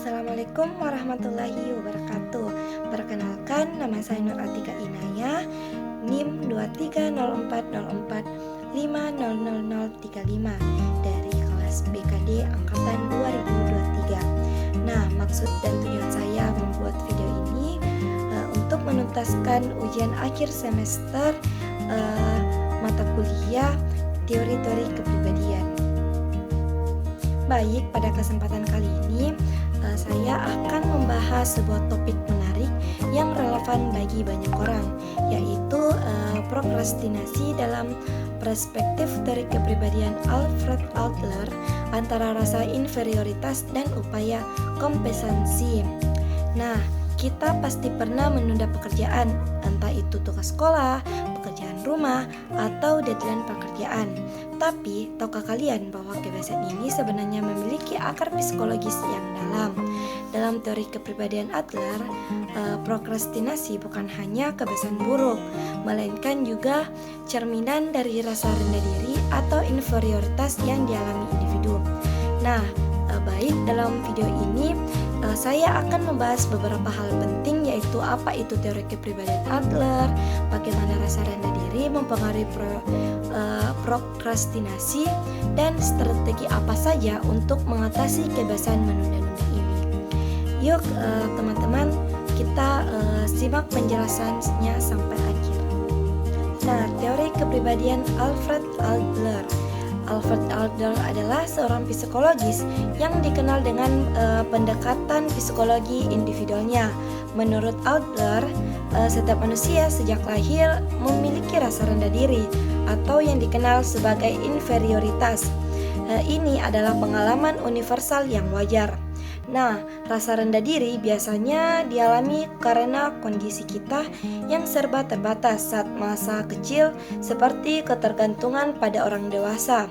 Assalamualaikum warahmatullahi wabarakatuh. Perkenalkan, nama saya Nur Atika Inayah, NIM 2304450035 dari kelas BKD Angkatan 2023. Nah, maksud dan tujuan saya membuat video ini untuk menuntaskan ujian akhir semester mata kuliah teori-teori kepribadian. Baik, pada kesempatan kali ini saya akan membahas sebuah topik menarik yang relevan bagi banyak orang, yaitu prokrastinasi dalam perspektif teori kepribadian Alfred Adler antara rasa inferioritas dan upaya kompensasi. Nah, kita pasti pernah menunda pekerjaan, entah itu tugas sekolah, pekerjaan rumah, atau deadline pekerjaan. Tapi, tahukah kalian bahwa kebiasaan ini sebenarnya memiliki akar psikologis yang dalam? Dalam teori kepribadian Adler, prokrastinasi bukan hanya kebiasaan buruk, melainkan juga cerminan dari rasa rendah diri atau inferioritas yang dialami individu. Nah, baik, dalam video ini saya akan membahas beberapa hal penting, yaitu apa itu teori kepribadian Adler, bagaimana rasa rendah diri mempengaruhi prokrastinasi, dan strategi apa saja untuk mengatasi kebiasaan menunda-nunda ini. Yuk teman-teman, kita simak penjelasannya sampai akhir. Nah, teori kepribadian Alfred Adler. Alfred Adler adalah seorang psikologis yang dikenal dengan pendekatan psikologi individualnya. Menurut Adler, setiap manusia sejak lahir memiliki rasa rendah diri atau yang dikenal sebagai inferioritas. Ini adalah pengalaman universal yang wajar. Nah, rasa rendah diri biasanya dialami karena kondisi kita yang serba terbatas saat masa kecil, seperti ketergantungan pada orang dewasa.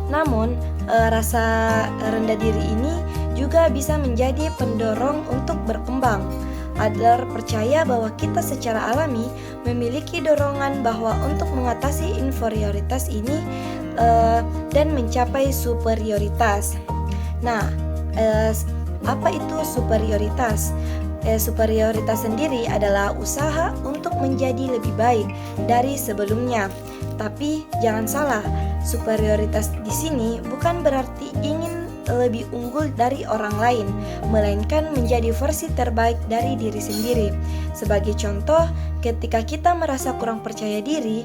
Namun, rasa rendah diri ini juga bisa menjadi pendorong untuk berkembang. Adler percaya bahwa kita secara alami memiliki dorongan bahwa untuk mengatasi inferioritas ini dan mencapai superioritas. Nah, apa itu superioritas? Superioritas sendiri adalah usaha untuk menjadi lebih baik dari sebelumnya. Tapi jangan salah, superioritas di sini bukan berarti ingin lebih unggul dari orang lain, melainkan menjadi versi terbaik dari diri sendiri. Sebagai contoh, ketika kita merasa kurang percaya diri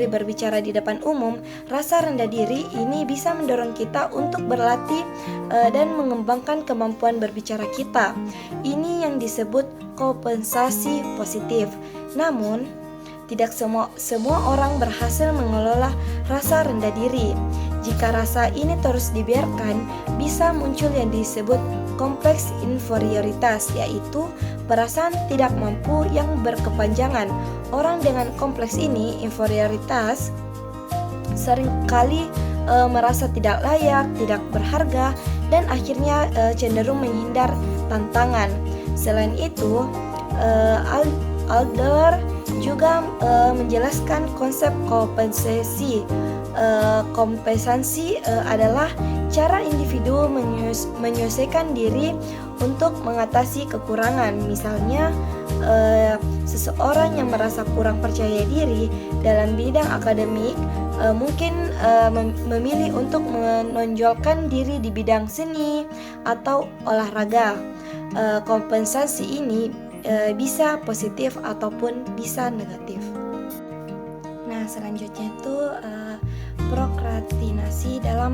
berbicara di depan umum, rasa rendah diri ini bisa mendorong kita untuk berlatih dan mengembangkan kemampuan berbicara kita. Ini yang disebut kompensasi positif. Namun, tidak semua orang berhasil mengelola rasa rendah diri. Jika rasa ini terus dibiarkan, bisa muncul yang disebut kompleks inferioritas, yaitu perasaan tidak mampu yang berkepanjangan. Orang dengan kompleks ini, inferioritas, seringkali merasa tidak layak, tidak berharga, dan akhirnya cenderung menghindar tantangan. Selain itu, Adler juga menjelaskan konsep kompensasi. Kompensasi adalah cara individu menyelesaikan diri untuk mengatasi kekurangan. Misalnya, seseorang yang merasa kurang percaya diri dalam bidang akademik mungkin memilih untuk menonjolkan diri di bidang seni atau olahraga. Kompensasi ini bisa positif ataupun bisa negatif. Nah, selanjutnya itu prokrastinasi dalam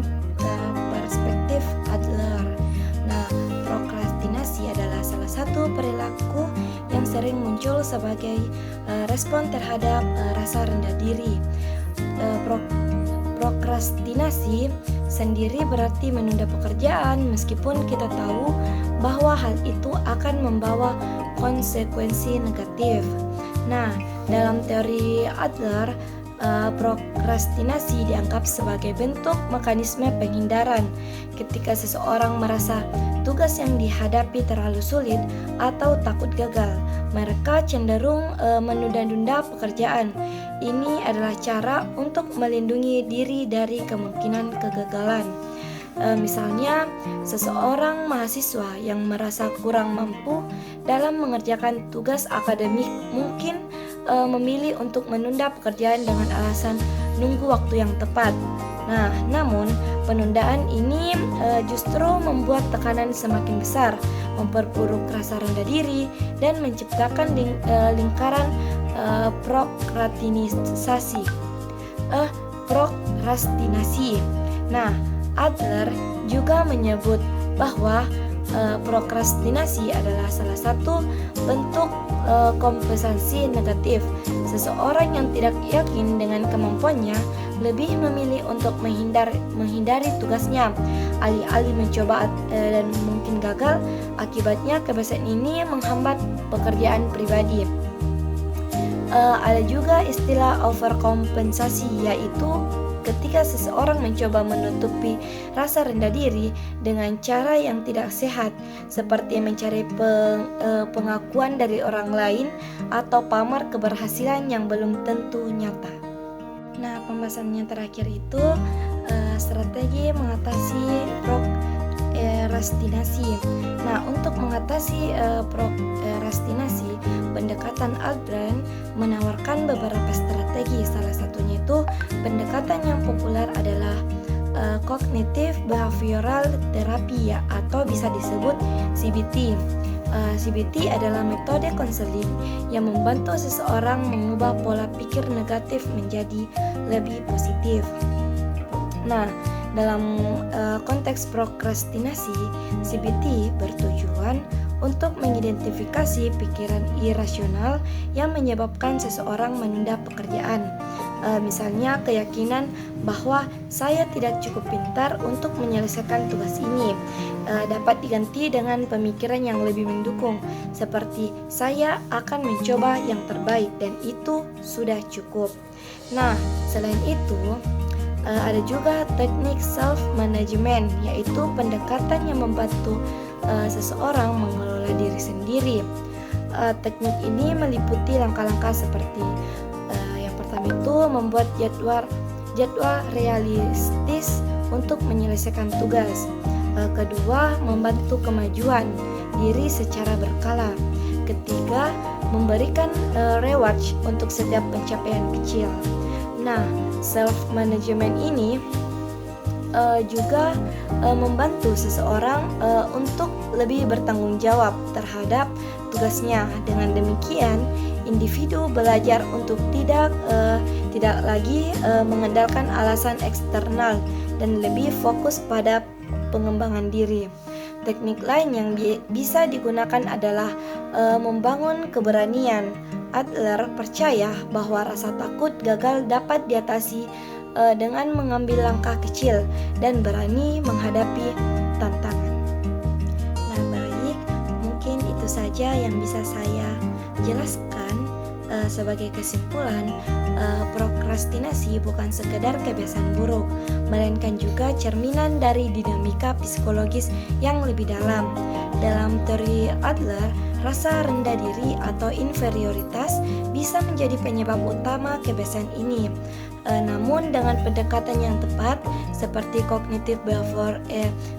perspektif Adler. Nah, prokrastinasi adalah salah satu perilaku yang sering muncul sebagai respon terhadap rasa rendah diri. Prokrastinasi sendiri berarti menunda pekerjaan meskipun kita tahu bahwa hal itu akan membawa konsekuensi negatif. Nah, dalam teori Adler, prokrastinasi dianggap sebagai bentuk mekanisme penghindaran. Ketika seseorang merasa tugas yang dihadapi terlalu sulit atau takut gagal, mereka cenderung menunda-nunda pekerjaan. Ini adalah cara untuk melindungi diri dari kemungkinan kegagalan. Misalnya, seseorang mahasiswa yang merasa kurang mampu dalam mengerjakan tugas akademik mungkin memilih untuk menunda pekerjaan dengan alasan nunggu waktu yang tepat. Nah, namun penundaan ini justru membuat tekanan semakin besar, memperburuk rasa rendah diri, dan menciptakan lingkaran prokrastinisasi. Nah, Adler juga menyebut bahwa prokrastinasi adalah salah satu bentuk kompensasi negatif. Seseorang yang tidak yakin dengan kemampuannya lebih memilih untuk menghindari tugasnya, alih-alih mencoba dan mungkin gagal. Akibatnya kebiasaan ini menghambat pekerjaan pribadi. Ada juga istilah overkompensasi, yaitu ketika seseorang mencoba menutupi rasa rendah diri dengan cara yang tidak sehat, seperti mencari pengakuan dari orang lain atau pamar keberhasilan yang belum tentu nyata. Nah, pembahasan yang terakhir itu strategi mengatasi prokrastinasi. Nah, untuk mengatasi prokrastinasi, pendekatan Aldrin menawarkan beberapa strategi. Salah satunya itu pendekatan yang populer adalah Cognitive Behavioral Therapy atau bisa disebut CBT. CBT adalah metode konseling yang membantu seseorang mengubah pola pikir negatif menjadi lebih positif. Nah, dalam konteks prokrastinasi, CBT bertujuan untuk mengidentifikasi pikiran irasional yang menyebabkan seseorang menunda pekerjaan. Misalnya keyakinan bahwa saya tidak cukup pintar untuk menyelesaikan tugas ini dapat diganti dengan pemikiran yang lebih mendukung, seperti saya akan mencoba yang terbaik dan itu sudah cukup. Nah, selain itu ada juga teknik self-management, yaitu pendekatan yang membantu seseorang mengelola diri sendiri. Teknik ini meliputi langkah-langkah seperti yang pertama itu membuat jadwal realistis untuk menyelesaikan tugas. Kedua, membantu kemajuan diri secara berkala. Ketiga, memberikan reward untuk setiap pencapaian kecil. Nah, self-management ini juga membantu seseorang untuk lebih bertanggung jawab terhadap tugasnya. Dengan demikian, individu belajar untuk tidak lagi mengandalkan alasan eksternal dan lebih fokus pada pengembangan diri. Teknik lain yang bisa digunakan adalah membangun keberanian. Adler percaya bahwa rasa takut gagal dapat diatasi dengan mengambil langkah kecil dan berani menghadapi tantangan. Nah, baik, mungkin itu saja yang bisa saya jelaskan. Sebagai kesimpulan, prokrastinasi bukan sekedar kebiasaan buruk, melainkan juga cerminan dari dinamika psikologis yang lebih dalam. Dalam teori Adler, rasa rendah diri atau inferioritas bisa menjadi penyebab utama kebiasaan ini. Namun dengan pendekatan yang tepat seperti Cognitive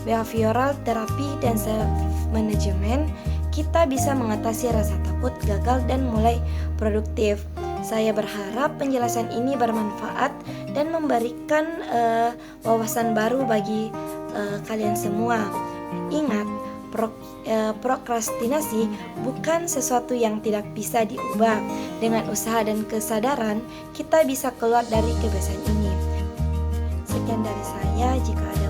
Behavioral Therapy dan Self-Management, kita bisa mengatasi rasa takut gagal dan mulai produktif. Saya berharap penjelasan ini bermanfaat dan memberikan wawasan baru bagi kalian semua. Ingat, prokrastinasi bukan sesuatu yang tidak bisa diubah. Dengan usaha dan kesadaran, kita bisa keluar dari kebiasaan ini. Sekian dari saya. Jika ada